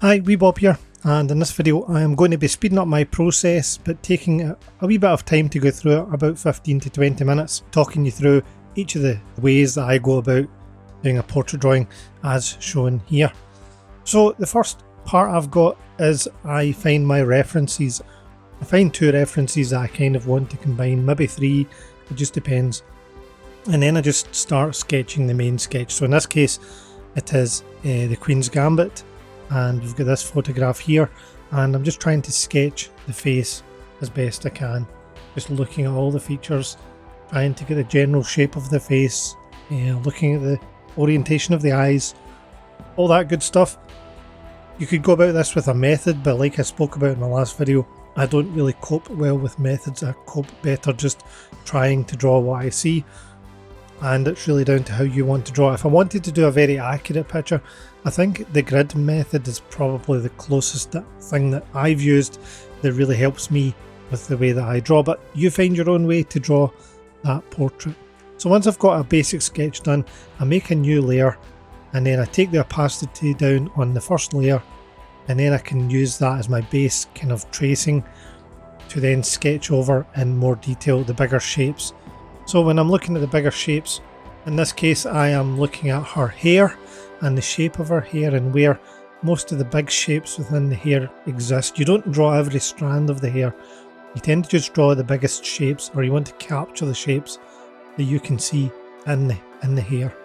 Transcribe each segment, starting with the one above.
Hi, wee Bob here, and in this video I am going to be speeding up my process but taking a wee bit of time to go through it, about 15 to 20 minutes, talking you through each of the ways that I go about doing a portrait drawing as shown here. So the first part I've got is I find my references. I find two references that I kind of want to combine, maybe three, it just depends. And then I just start sketching the main sketch. So in this case it is the Queen's Gambit. And we've got this photograph here, and I'm just trying to sketch the face as best I can, just looking at all the features, trying to get the general shape of the face, looking at the orientation of the eyes, all that good stuff. You could go about this with a method, but like I spoke about in my last video, I don't really cope well with methods. I cope better just trying to draw what I see, and it's really down to how you want to draw. If I wanted to do a very accurate picture, I think the grid method is probably the closest thing that I've used that really helps me with the way that I draw, but you find your own way to draw that portrait. So once I've got a basic sketch done, I make a new layer, and then I take the opacity down on the first layer, and then I can use that as my base kind of tracing to then sketch over in more detail the bigger shapes. So when I'm looking at the bigger shapes, in this case I am looking at her hair and the shape of her hair and where most of the big shapes within the hair exist. You don't draw every strand of the hair, you tend to just draw the biggest shapes, or you want to capture the shapes that you can see in the hair.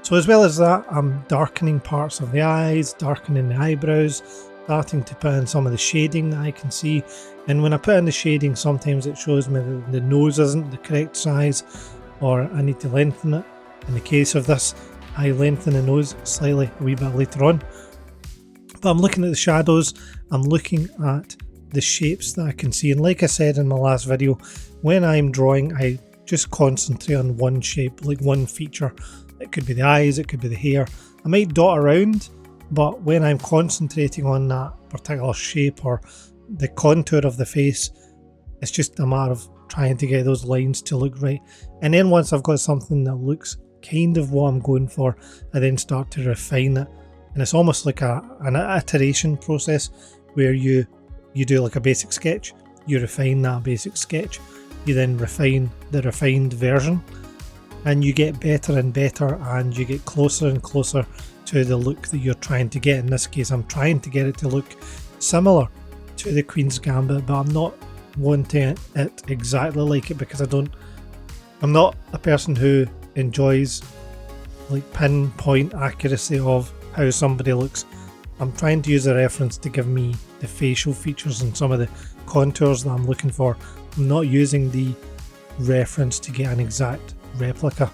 So as well as that, I'm darkening parts of the eyes, darkening the eyebrows, starting to put in some of the shading that I can see. And when I put in the shading, sometimes it shows me that the nose isn't the correct size, or I need to lengthen it. In the case of this, I lengthen the nose slightly a wee bit later on. But I'm looking at the shadows, I'm looking at the shapes that I can see. And like I said in my last video, when I'm drawing, I just concentrate on one shape, like one feature. It could be the eyes, it could be the hair. I might dot around, but when I'm concentrating on that particular shape or the contour of the face, it's just a matter of trying to get those lines to look right. And then once I've got something that looks kind of what I'm going for, I then start to refine it. And it's almost like an iteration process where you do like a basic sketch, you refine that basic sketch, you then refine the refined version, and you get better and better, and you get closer and closer to the look that you're trying to get. In this case, I'm trying to get it to look similar to the Queen's Gambit, but I'm not wanting it exactly like it, because I'm not a person who enjoys like pinpoint accuracy of how somebody looks. I'm trying to use a reference to give me the facial features and some of the contours that I'm looking for. I'm not using the reference to get an exact replica.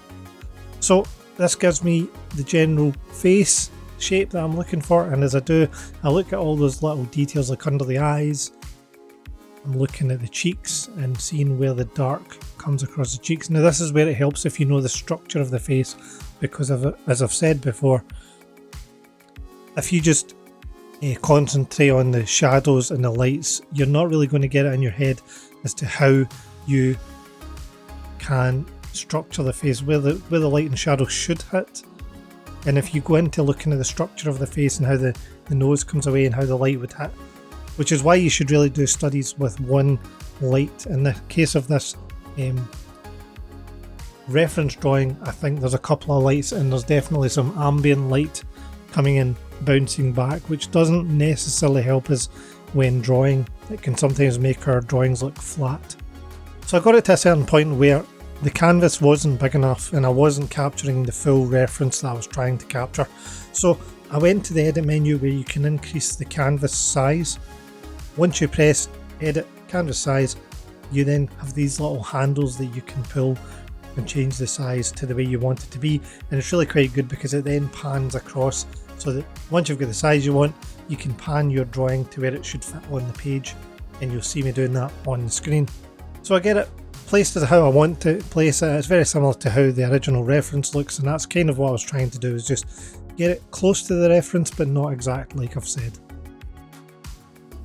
So this gives me the general face shape that I'm looking for, and as I do, I look at all those little details like under the eyes. I'm looking at the cheeks and seeing where the dark comes across the cheeks. Now this is where it helps if you know the structure of the face, because as I've said before, if you just concentrate on the shadows and the lights, you're not really going to get it in your head as to how you can structure the face, where the light and shadow should hit. And if you go into looking at the structure of the face and how the nose comes away and how the light would hit, which is why you should really do studies with one light. In the case of this reference drawing, I think there's a couple of lights, and there's definitely some ambient light coming in, bouncing back, which doesn't necessarily help us when drawing. It can sometimes make our drawings look flat. So I got it to a certain point where the canvas wasn't big enough and I wasn't capturing the full reference that I was trying to capture. So I went to the edit menu where you can increase the canvas size. Once you press edit canvas size, you then have these little handles that you can pull and change the size to the way you want it to be. And it's really quite good because it then pans across, so that once you've got the size you want, you can pan your drawing to where it should fit on the page, and you'll see me doing that on the screen. So I get it placed as how I want to place it. It's very similar to how the original reference looks, and that's kind of what I was trying to do, is just get it close to the reference but not exactly like I've said.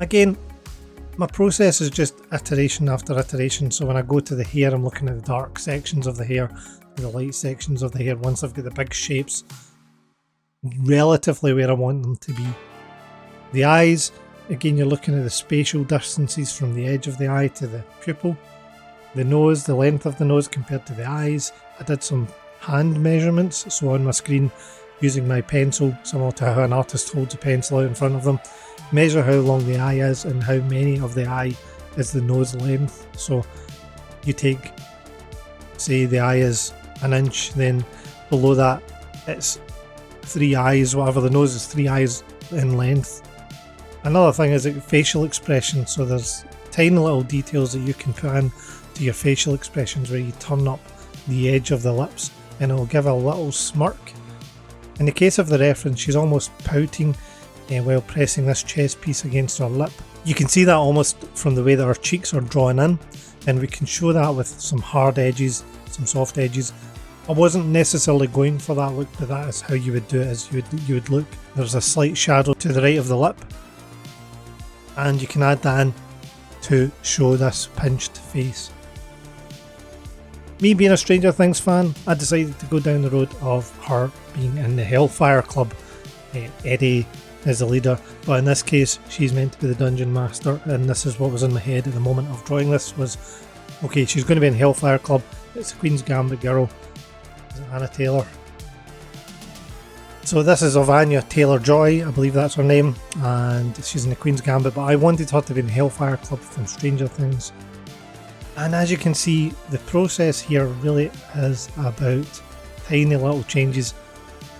Again, my process is just iteration after iteration. So when I go to the hair, I'm looking at the dark sections of the hair, the light sections of the hair. Once I've got the big shapes relatively where I want them to be, The eyes, again you're looking at the spatial distances from the edge of the eye to the pupil. The nose, the length of the nose compared to the eyes. I did some hand measurements, so on my screen using my pencil, similar to how an artist holds a pencil out in front of them, measure how long the eye is and how many of the eye is the nose length. So you take, say the eye is an inch, then below that it's 3 eyes, whatever, the nose is 3 eyes in length. Another thing is facial expression, so there's tiny little details that you can put in to your facial expressions where you turn up the edge of the lips and it'll give a little smirk. In the case of the reference, she's almost pouting while pressing this chest piece against her lip. You can see that almost from the way that her cheeks are drawn in, and we can show that with some hard edges, some soft edges. I wasn't necessarily going for that look, but that is how you would do it, as you would look. There's a slight shadow to the right of the lip, and you can add that in to show this pinched face. Me being a Stranger Things fan, I decided to go down the road of her being in the Hellfire Club. Eddie is the leader, but in this case she's meant to be the Dungeon Master, and this is what was in my head at the moment of drawing this was, okay, she's going to be in Hellfire Club, it's the Queen's Gambit girl, is it Anna Taylor? So this is of Anya Taylor-Joy, I believe that's her name, and she's in the Queen's Gambit, but I wanted her to be in Hellfire Club from Stranger Things. And as you can see, the process here really is about tiny little changes,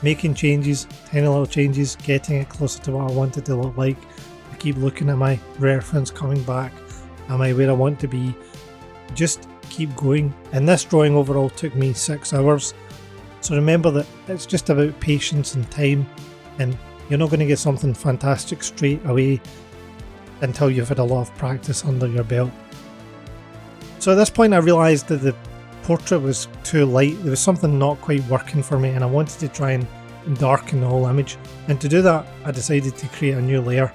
making changes, tiny little changes, getting it closer to what I want it to look like. I keep looking at my reference, coming back, am I where I want to be? Just keep going. And this drawing overall took me 6 hours. So remember that it's just about patience and time, and you're not going to get something fantastic straight away until you've had a lot of practice under your belt. So at this point I realised that the portrait was too light, there was something not quite working for me, and I wanted to try and darken the whole image. And to do that I decided to create a new layer,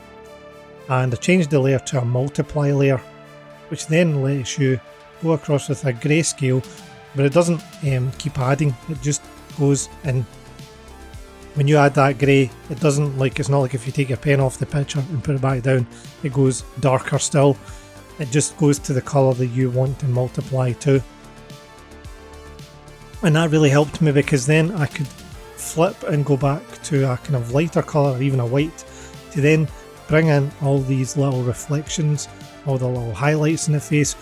and I changed the layer to a multiply layer, which then lets you go across with a grayscale, but it doesn't keep adding, it just goes in. When you add that grey, it doesn't, like, it's not like if you take a pen off the picture and put it back down, it goes darker still. It just goes to the colour that you want to multiply to. And that really helped me, because then I could flip and go back to a kind of lighter colour, or even a white, to then bring in all these little reflections, all the little highlights in the face,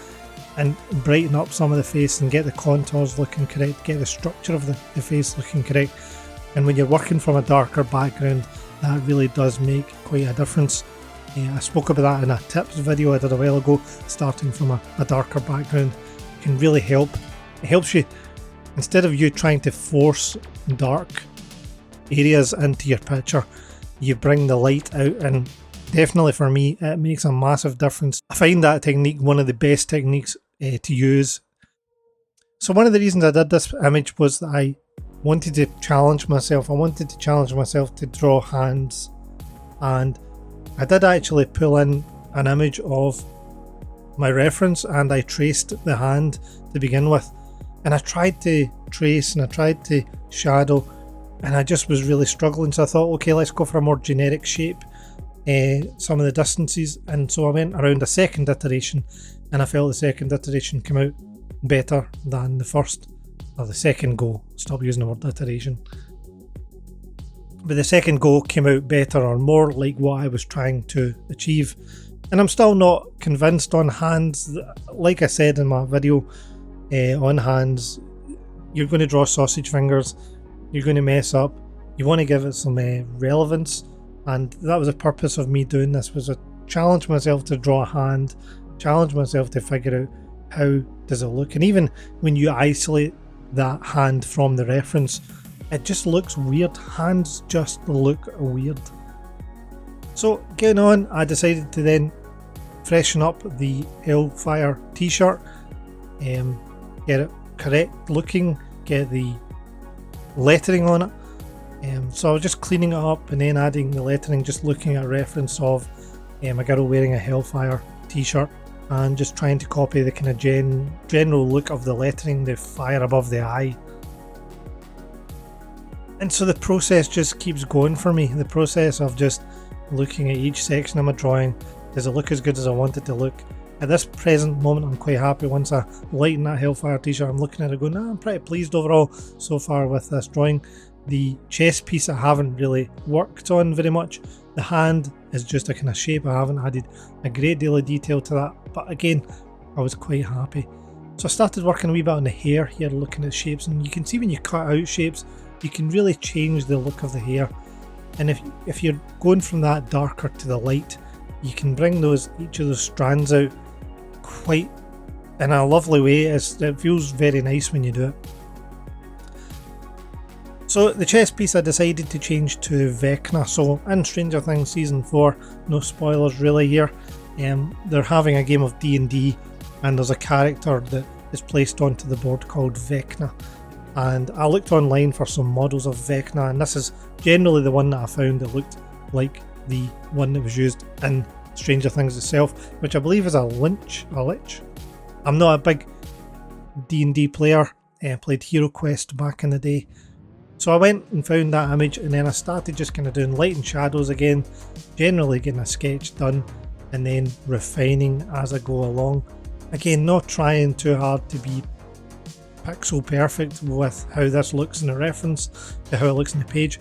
and brighten up some of the face and get the contours looking correct, get the structure of the face looking correct. And when you're working from a darker background, that really does make quite a difference. I spoke about that in a tips video I did a while ago. Starting from a darker background can really help. It helps you, instead of you trying to force dark areas into your picture, you bring the light out, and definitely for me it makes a massive difference. I find that technique one of the best techniques to use. So one of the reasons I did this image was that I wanted to challenge myself. I wanted to challenge myself to draw hands, and I did actually pull in an image of my reference, and I traced the hand to begin with, and I tried to trace and I tried to shadow, and I just was really struggling. So I thought, okay, let's go for a more generic shape, some of the distances, and so I went around a second iteration, and I felt the second iteration came out better than the first, or the second go. Stop using the word iteration. But the second go came out better, or more like what I was trying to achieve. And I'm still not convinced on hands. Like I said in my video, on hands, you're going to draw sausage fingers, you're going to mess up, you want to give it some relevance, and that was the purpose of me doing this, was to challenge myself to draw a hand, challenge myself to figure out how does it look. And even when you isolate that hand from the reference, it just looks weird. Hands just look weird. So getting on, I decided to then freshen up the Hellfire t-shirt, get it correct looking, get the lettering on it. So I was just cleaning it up and then adding the lettering, just looking at a reference of a girl wearing a Hellfire t-shirt, and just trying to copy the kind of general look of the lettering, the fire above the eye. And so the process just keeps going for me, the process of just looking at each section of my drawing. Does it look as good as I want it to look? At this present moment, I'm quite happy. Once I lighten that Hellfire t-shirt, I'm looking at it going, I'm pretty pleased overall so far with this drawing. The chest piece I haven't really worked on very much. The hand is just a kind of shape. I haven't added a great deal of detail to that, but again, I was quite happy. So I started working a wee bit on the hair here, looking at shapes, and you can see when you cut out shapes, you can really change the look of the hair. And if you're going from that darker to the light, you can bring each of those strands out quite in a lovely way. It feels very nice when you do it. So the chest piece I decided to change to Vecna. So in Stranger Things Season 4, no spoilers really here, they're having a game of D&D, and there's a character that is placed onto the board called Vecna. And I looked online for some models of Vecna, and this is generally the one that I found that looked like the one that was used in Stranger Things itself, which I believe is a lich. I'm not a big D&D player, I played Hero Quest back in the day. So I went and found that image, and then I started just kind of doing light and shadows again, generally getting a sketch done and then refining as I go along. Again, not trying too hard to be pixel perfect with how this looks in a reference to how it looks in the page.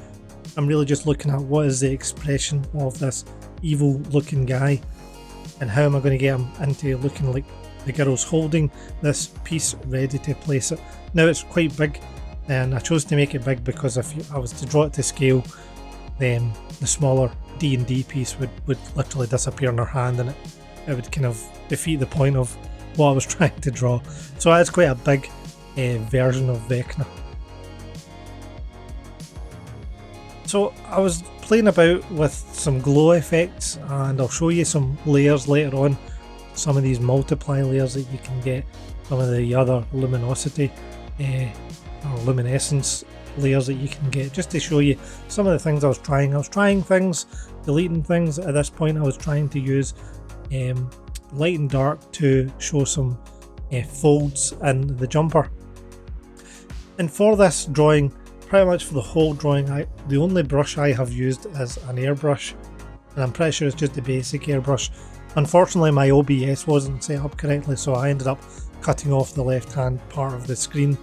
I'm really just looking at what is the expression of this evil looking guy and how am I going to get him into looking like the girl's holding this piece ready to place it. Now it's quite big, and I chose to make it big because if I was to draw it to scale, then the smaller D&D piece would literally disappear in her hand, and it would kind of defeat the point of what I was trying to draw. So it's quite a big version of Vecna. So I was playing about with some glow effects, and I'll show you some layers later on, some of these multiply layers that you can get, some of the other luminosity or luminescence layers that you can get, just to show you some of the things I was trying. I was trying things, deleting things. At this point I was trying to use light and dark to show some folds in the jumper. And for this drawing, pretty much for the whole drawing, the only brush I have used is an airbrush, and I'm pretty sure it's just a basic airbrush. Unfortunately my OBS wasn't set up correctly, so I ended up cutting off the left hand part of the screen,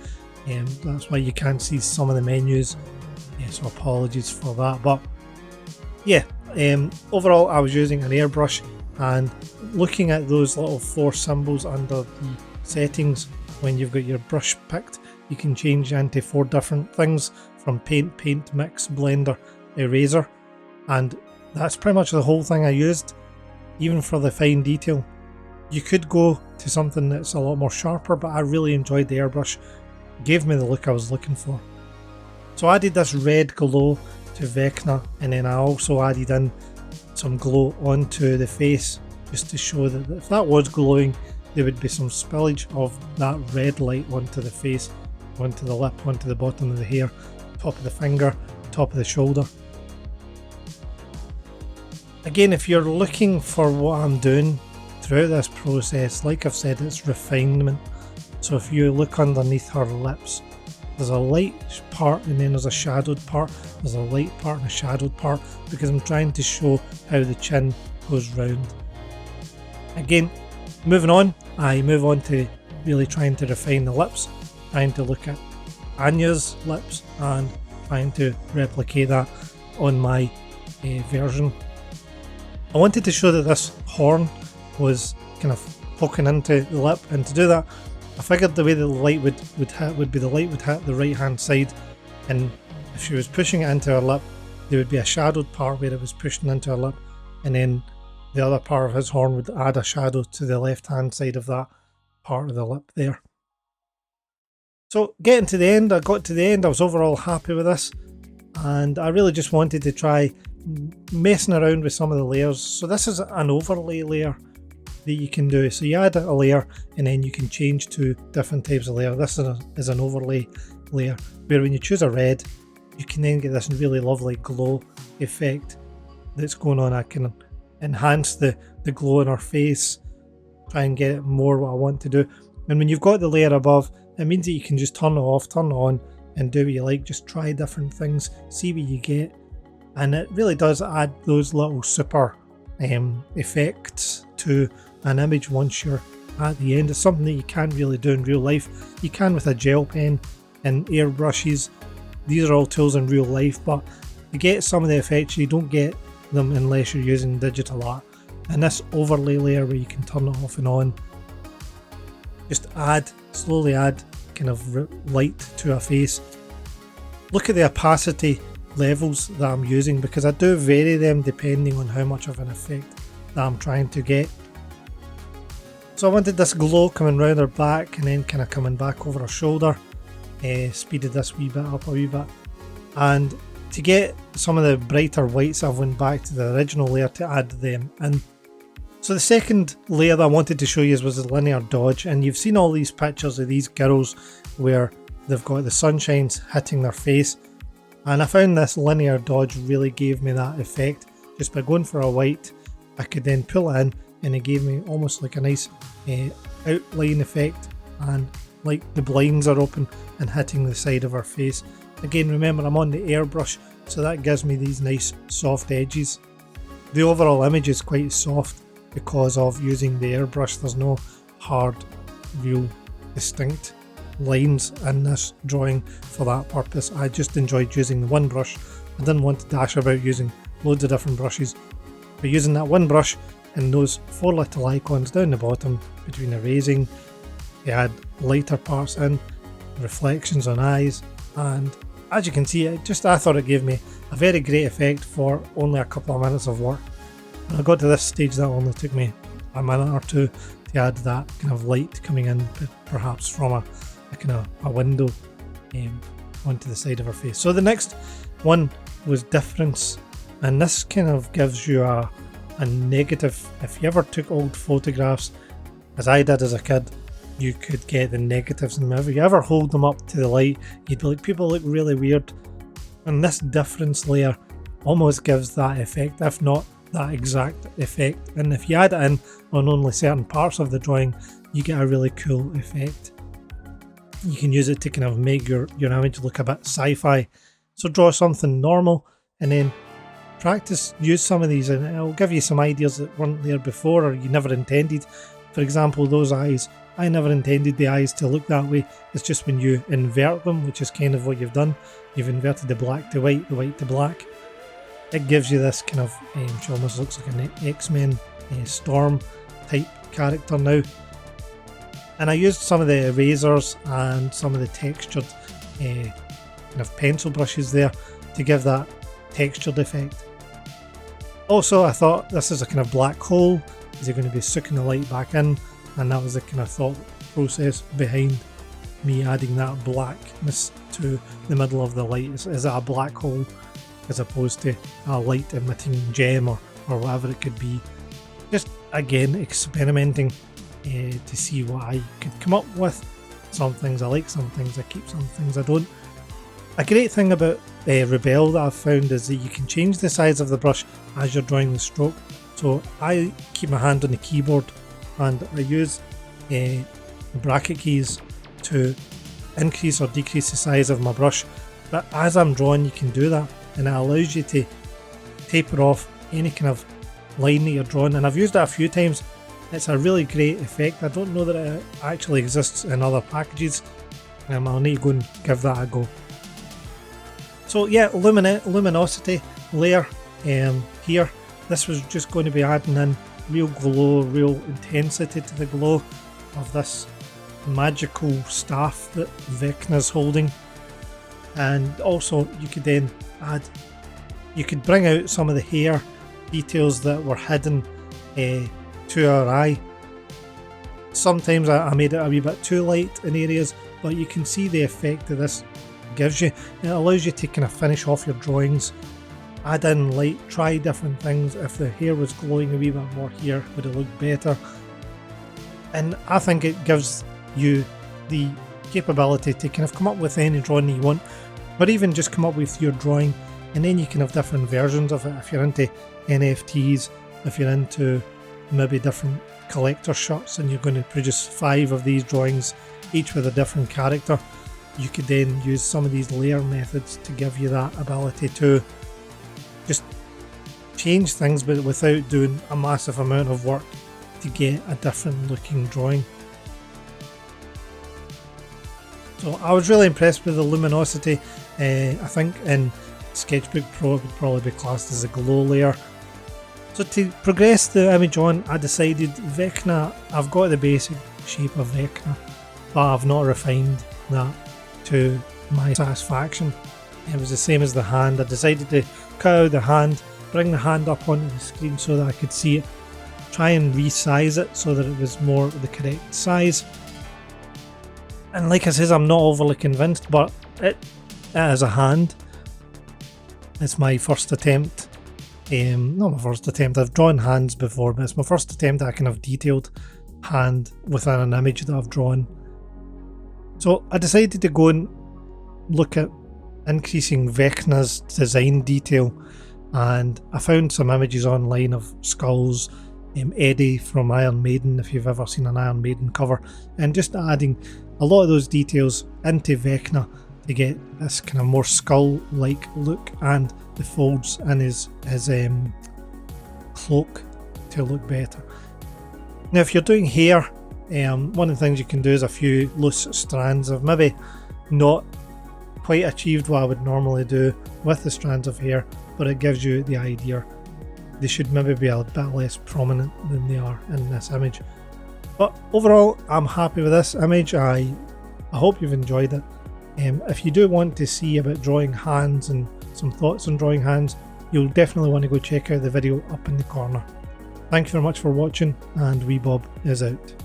and that's why you can't see some of the menus, so apologies for that. But yeah, overall I was using an airbrush, and looking at those little 4 symbols under the settings, when you've got your brush picked, you can change into 4 different things, from paint, mix, blender, eraser, and that's pretty much the whole thing I used, even for the fine detail. You could go to something that's a lot more sharper, but I really enjoyed the airbrush. It gave me the look I was looking for. So I added this red glow to Vecna, and then I also added in some glow onto the face, just to show that if that was glowing, there would be some spillage of that red light onto the face, onto the lip, onto the bottom of the hair, top of the finger, top of the shoulder. Again, if you're looking for what I'm doing throughout this process, like I've said, it's refinement. So if you look underneath her lips, there's a light part and then there's a shadowed part. There's a light part and a shadowed part, because I'm trying to show how the chin goes round. Again, moving on, I move on to really trying to refine the lips, trying to look at Anya's lips and trying to replicate that on my version. I wanted to show that this horn was kind of poking into the lip, and to do that I figured the way the light would hit would be the light would hit the right hand side, and if she was pushing it into her lip, there would be a shadowed part where it was pushing into her lip, and then the other part of his horn would add a shadow to the left hand side of that part of the lip there. So getting to the end, I got to the end, I was overall happy with this, and I really just wanted to try messing around with some of the layers. So this is an overlay layer that you can do. So you add a layer and then you can change to different types of layer. This is an overlay layer, where when you choose a red, you can then get this really lovely glow effect that's going on. I can enhance the glow in our face, try and get it more what I want to do. And when you've got the layer above, it means that you can just turn it off, turn it on, and do what you like. Just try different things, see what you get. and it really does add those little super effects to an image once you're at the end. It's something that you can't really do in real life. You can with a gel pen and airbrushes. These are all tools in real life, but to get some of the effects you don't get them unless you're using digital art. And this overlay layer where you can turn it off and on, just slowly add kind of light to a face. Look at the opacity levels that I'm using, because I do vary them depending on how much of an effect that I'm trying to get. So I wanted this glow coming round her back and then kind of coming back over her shoulder. Speeded this wee bit up a wee bit, and to get some of the brighter whites I went back to the original layer to add them in. So the second layer that I wanted to show you was the linear dodge, and you've seen all these pictures of these girls where they've got the sunshines hitting their face, and I found this linear dodge really gave me that effect. Just by going for a white, I could then pull it in and it gave me almost like a nice outline effect, and like the blinds are open and hitting the side of her face. Again, remember I'm on the airbrush, so that gives me these nice soft edges. The overall image is quite soft because of using the airbrush. There's no hard, real, distinct lines in this drawing for that purpose. I just enjoyed using the one brush. I didn't want to dash about using loads of different brushes, but using that one brush and those 4 little icons down the bottom between erasing, they add lighter parts in, reflections on eyes, and as you can see, I thought it gave me a very great effect for only a couple of minutes of work. When I got to this stage, that only took me a minute or two to add that kind of light coming in, perhaps from a kind of a window onto the side of her face. So the next one was difference, and this kind of gives you a negative. If you ever took old photographs, as I did as a kid, you could get the negatives, and whenever you ever hold them up to the light, you'd be like, people look really weird. And this difference layer almost gives that effect, if not that exact effect. And if you add it in on only certain parts of the drawing, you get a really cool effect. You can use it to kind of make your image look a bit sci-fi. So draw something normal and then practice, use some of these, and it'll give you some ideas that weren't there before or you never intended. For example, those eyes, I never intended the eyes to look that way. It's just when you invert them, which is kind of what you've done. You've inverted the black to white, the white to black. It gives you this kind of, she almost looks like an X-Men Storm type character now. And I used some of the erasers and some of the textured kind of pencil brushes there to give that textured effect. Also, I thought this is a kind of black hole. Is it going to be sucking the light back in? And that was the kind of thought process behind me adding that blackness to the middle of the light. Is it a black hole as opposed to a light emitting gem or whatever it could be? Just again experimenting to see what I could come up with. Some things I like, some things I keep, some things I don't. A great thing about Rebelle that I've found is that you can change the size of the brush as you're drawing the stroke. So I keep my hand on the keyboard and I use bracket keys to increase or decrease the size of my brush, but as I'm drawing you can do that, and it allows you to taper off any kind of line that you're drawing, and I've used it a few times. It's a really great effect. I don't know that it actually exists in other packages. I'll need to go and give that a go. So yeah, luminosity layer here. This was just going to be adding in real glow, real intensity to the glow of this magical staff that Vecna's holding. And also you could then you could bring out some of the hair details that were hidden to our eye. Sometimes I made it a wee bit too light in areas, but you can see the effect that this gives you. It allows you to kind of finish off your drawings, add in light, try different things. If the hair was glowing a wee bit more here, would it look better? And I think it gives you the capability to kind of come up with any drawing that you want, or even just come up with your drawing, and then you can have different versions of it. If you're into NFTs, if you're into maybe different collector shots and you're going to produce 5 of these drawings, each with a different character, you could then use some of these layer methods to give you that ability too. just change things, but without doing a massive amount of work to get a different looking drawing. So I was really impressed with the luminosity. I think in Sketchbook Pro it would probably be classed as a glow layer. So to progress the image on, I decided Vecna, I've got the basic shape of Vecna, but I've not refined that to my satisfaction. It was the same as the hand. I decided to cut out the hand, bring the hand up onto the screen so that I could see it, try and resize it so that it was more the correct size. And like I said, I'm not overly convinced, but it is a hand. It's my first attempt. Not my first attempt, I've drawn hands before, but it's my first attempt at a kind of detailed hand within an image that I've drawn. So I decided to go and look at increasing Vecna's design detail, and I found some images online of skulls, Eddie from Iron Maiden, if you've ever seen an Iron Maiden cover, and just adding a lot of those details into Vecna to get this kind of more skull-like look, and the folds in his cloak to look better. Now if you're doing hair, one of the things you can do is a few loose strands. I've maybe not quite achieved what I would normally do with the strands of hair, but it gives you the idea. They should maybe be a bit less prominent than they are in this image. But overall, I'm happy with this image. I hope you've enjoyed it. If you do want to see about drawing hands and some thoughts on drawing hands, you'll definitely want to go check out the video up in the corner. Thank you very much for watching, and Wee Bob is out.